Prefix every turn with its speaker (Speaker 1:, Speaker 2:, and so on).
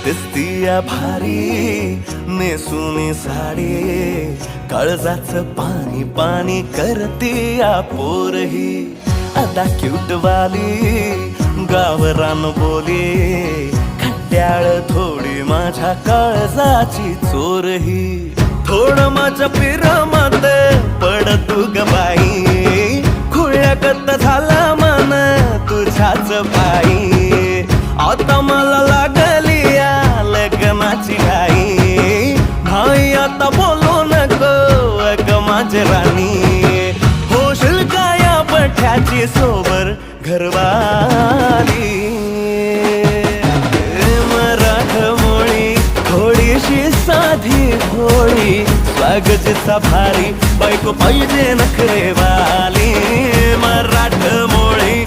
Speaker 1: दिसतीया भारी नेसूनी साडी, काळजाचं पाणी पाणी करतीया पोरही. आता क्यूट वाली गावरान बोली, खट्याळ थोडी माझ्या काळजाची चोरही. थोडं माझ्या पिरामात पड तू ग बाई, खुळ्यागत झाला मन तुझ्याच पायी. आता मला लागली या लग्नाची घाई, भाई आता बोलू नको अग माझी राणी. होशील का या पठ्याची सोबर घरवाली. मराठमोळी थोडीशी साधी भोळी, स्वागताचा भारी बायको पाहिजे नखरेवाली. मराठमोळी